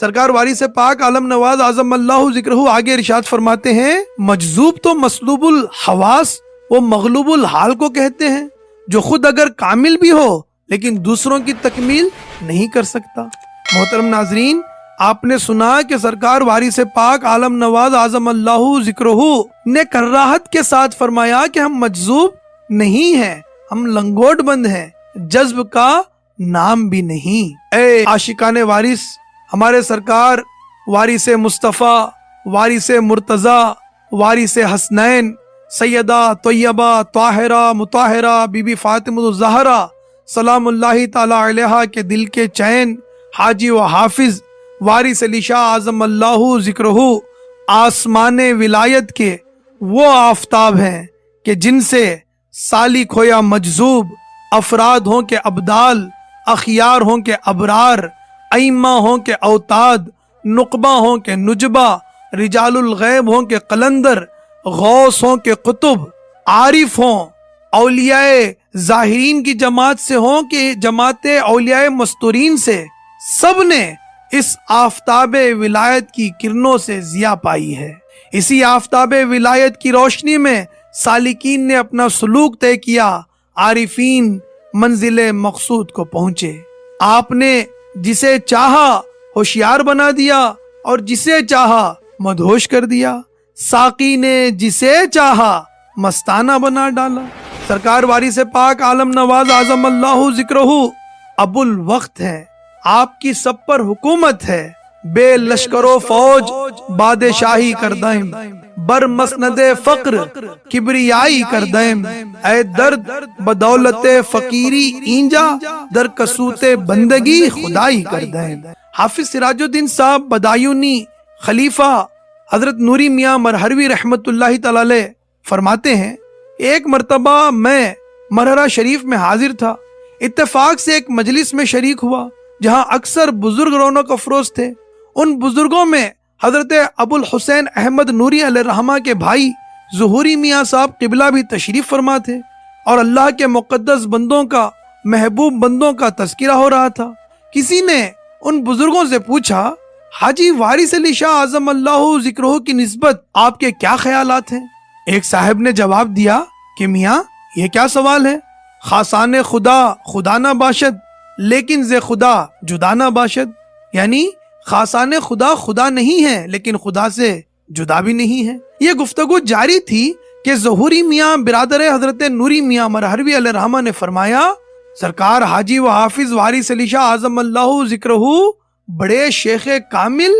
سرکار وارث پاک عالم نواز اعظم اللہ ذکرہ آگے ارشاد فرماتے ہیں، مجذوب تو مسلوب الحواس وہ مغلوب الحال کو کہتے ہیں، جو خود اگر کامل بھی ہو لیکن دوسروں کی تکمیل نہیں کر سکتا۔ محترم ناظرین، آپ نے سنا کہ سرکار وارث پاک عالم نواز اعظم اللہ ذکرہ نے کراہت کے ساتھ فرمایا کہ ہم مجذوب نہیں ہیں، ہم لنگوٹ بند ہیں، جذب کا نام بھی نہیں۔ اے عاشقان وارث، ہمارے سرکار وارث مصطفیٰ، وارث مرتضیٰ، وارث حسنین، سیدہ طیبہ طاہرہ مطہرہ بی بی فاطمہ الزہرا سلام اللہ تعالی علیہا کے دل کے چین، حاجی و حافظ وارث علی شاہ اعظم اللہ ذکرہ آسمان ولایت کے وہ آفتاب ہیں کہ جن سے سالک ہو یا مجذوب، افراد ہوں کہ ابدال، اخیار ہوں کہ ابرار، ائمہ ہوں کہ اوتاد، نقبہ ہوں کہ نجبہ، رجال الغیب ہوں کہ قلندر، غوث ہوں کہ قطب، عارف ہوں، اولیاء ظاہرین کی جماعت سے ہوں کہ جماعت اولیاء مستورین سے، سب نے اس آفتاب ولایت کی کرنوں سے ضیاء پائی ہے۔ اسی آفتاب ولایت کی روشنی میں سالکین نے اپنا سلوک طے کیا، عارفین منزل مقصود کو پہنچے۔ آپ نے جسے چاہا ہوشیار بنا دیا اور جسے چاہا مدہوش کر دیا، ساقی نے جسے چاہا مستانہ بنا ڈالا۔ سرکار وارث پاک عالم نواز اعظم اللہ ذکرہ ابو الوقت ہے، آپ کی سب پر حکومت ہے، بے لشکر و فوج بادشاہی کردائم، بر مسند فقر کبریائی کردائم، اے درد بدولت فقیری اینجا در کسوت بندگی خدائی کردائم۔ حافظ سراج الدین صاحب بدایونی خلیفہ حضرت نوری میاں مرہروی رحمت اللہ تعالی علیہ فرماتے ہیں، ایک مرتبہ میں مرہرہ شریف میں حاضر تھا، اتفاق سے ایک مجلس میں شریک ہوا جہاں اکثر بزرگ رونق افروز تھے۔ ان بزرگوں میں حضرت ابو الحسین احمد نوری علیہ الرحمہ کے بھائی ظہوری میاں صاحب قبلہ بھی تشریف فرما تھے، اور اللہ کے مقدس بندوں کا، محبوب بندوں کا تذکرہ ہو رہا تھا۔ کسی نے ان بزرگوں سے پوچھا، حاجی وارث علی شاہ اعظم اللہ ذکرہ کی نسبت آپ کے کیا خیالات ہیں؟ ایک صاحب نے جواب دیا کہ میاں یہ کیا سوال ہے، خاصان خدا خدا نہ باشد لیکن ز خدا جدا نہ باشد، یعنی خاصان خدا خدا نہیں ہے لیکن خدا سے جدا بھی نہیں ہے۔ یہ گفتگو جاری تھی کہ ظہوری میاں برادر حضرت نوری میاں مرہروی علیہ الرحمہ نے فرمایا، سرکار حاجی و حافظ وارث علی شاہ اعظم اللہ ذکرہ بڑے شیخ کامل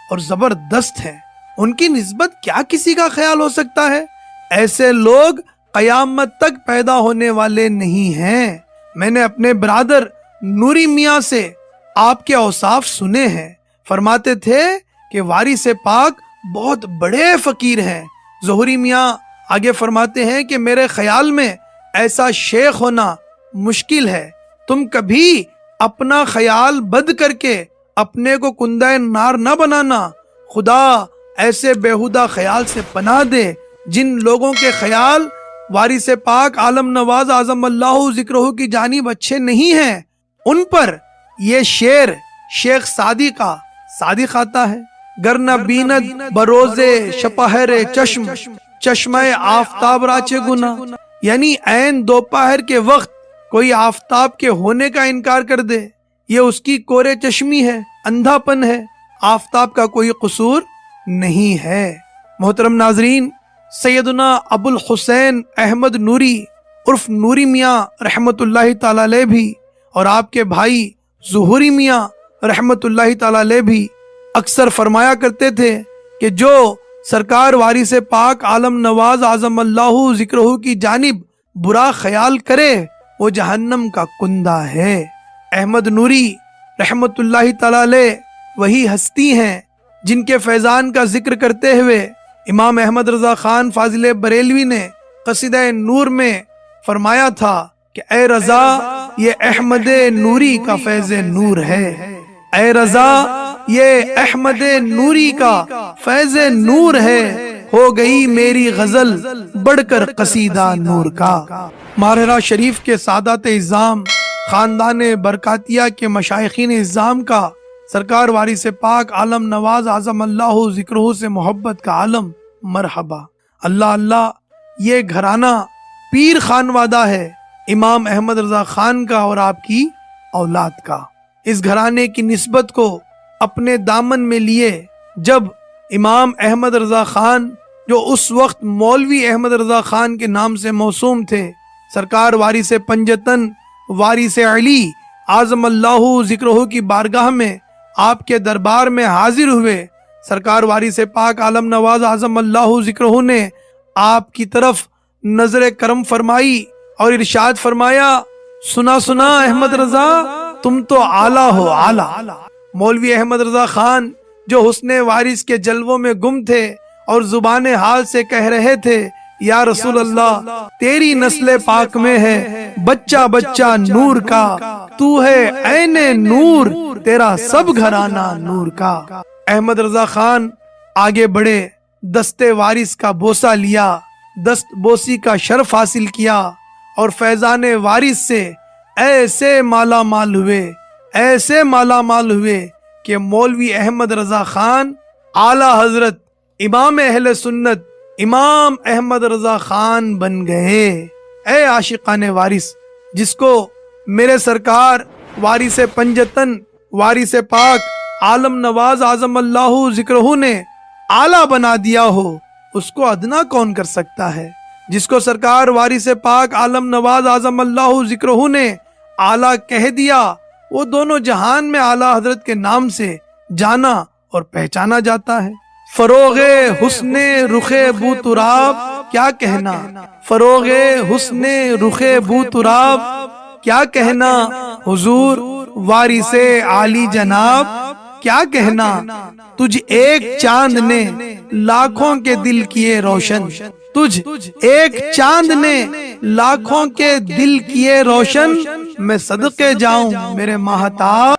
اور زبردست ہیں، ان کی نسبت کیا کسی کا خیال ہو سکتا ہے؟ ایسے لوگ قیامت تک پیدا ہونے والے نہیں ہیں۔ میں نے اپنے برادر نوری میاں سے آپ کے اوصاف سنے ہیں، فرماتے تھے کہ وارث پاک بہت بڑے فقیر ہیں۔ ظہوری میاں آگے فرماتے ہیں کہ میرے خیال میں ایسا شیخ ہونا مشکل ہے، تم کبھی اپنا خیال بد کر کے اپنے کو کندہ نار نہ بنانا، خدا ایسے بیہودہ خیال سے پناہ دے جن لوگوں کے خیال وارث پاک عالم نواز اعظم اللہ ذکرہ کی جانب اچھے نہیں ہیں۔ ان پر یہ شعر شیخ سعدی کا صادق آتا ہے، گر نہ بیند بروز شپہر چشم چشمہ آفتاب راچے گنا، یعنی عین دوپہر کے وقت کوئی آفتاب کے ہونے کا انکار کر دے، یہ اس کی کورے چشمی ہے، اندھا پن ہے، آفتاب کا کوئی قصور نہیں ہے۔ محترم ناظرین، سیدنا ابو الحسین احمد نوری عرف نوری میاں رحمت اللہ تعالی علیہ بھی اور آپ کے بھائی ظہوری میاں رحمت اللہ تعالی علیہ بھی اکثر فرمایا کرتے تھے کہ جو سرکار وارث پاک عالم نواز اعظم اللہ ذکرہ کی جانب برا خیال کرے وہ جہنم کا کندہ ہے۔ احمد نوری رحمت اللہ تعالی علیہ وہی ہستی ہیں جن کے فیضان کا ذکر کرتے ہوئے امام احمد رضا خان فاضل بریلوی نے قصیدہ نور میں فرمایا تھا کہ اے رضا یہ احمد نوری کا فیض نور ہے، اے رضا یہ احمد نوری کا فیض نور ہے، ہو گئی میری غزل بڑھ کر قصیدہ نور کا۔ مارہرہ شریف کے سادات اعظام، خاندان برکاتیہ کے مشائخین اعظام کا سرکار وارث پاک عالم نواز اعظم اللہ ذکرہ سے محبت کا عالم مرحبا۔ اللہ اللہ، یہ گھرانہ پیر خانوادہ ہے امام احمد رضا خان کا اور آپ کی اولاد کا۔ اس گھرانے کی نسبت کو اپنے دامن میں لیے جب امام احمد رضا خان، جو اس وقت مولوی احمد رضا خان کے نام سے موسوم تھے، سرکار وارث پنجتن وارث علی اعظم اللہ ذکرہ کی بارگاہ میں آپ کے دربار میں حاضر ہوئے، سرکار وارث پاک عالم نواز اعظم اللہ ذکرہ نے آپ کی طرف نظر کرم فرمائی اور ارشاد فرمایا، سنا سنا احمد رضا، تم تو اعلیٰ ہو اعلیٰ۔ مولوی احمد رضا خان جو حسن وارث کے جلووں میں گم تھے اور زبان حال سے کہہ رہے تھے، یا رسول اللہ، تیری نسل پاک میں ہے بچہ بچہ نور کا، تو ہے عین نور، تیرا سب گھرانہ نور کا۔ احمد رضا خان آگے بڑھے، دست وارث کا بوسہ لیا، دست بوسی کا شرف حاصل کیا اور فیضان وارث سے ایسے مالا مال ہوئے، ایسے مالا مال ہوئے کہ مولوی احمد رضا خان اعلیٰ حضرت امام اہل سنت امام احمد رضا خان بن گئے۔ اے عاشقان وارث، جس کو میرے سرکار وارث پنجتن وارث پاک عالم نواز اعظم اللہ ذکرہ نے اعلیٰ بنا دیا ہو، اس کو ادنا کون کر سکتا ہے؟ جس کو سرکار وارث پاک عالم نواز اعظم اللہ ذکرہ نے اعلیٰ کہہ دیا، وہ دونوں جہان میں اعلیٰ حضرت کے نام سے جانا اور پہچانا جاتا ہے۔ فروغ حسن رخ بو تراب کیا کہنا، فروغ حسن رخ بو تراب کیا کہنا، حضور وارث عالی جناب کیا کہنا، تجھ ایک چاند نے لاکھوں کے دل کیے روشن، تجھ ایک چاند نے لاکھوں کے دل کیے روشن، میں صدقے جاؤں میرے ماہتاب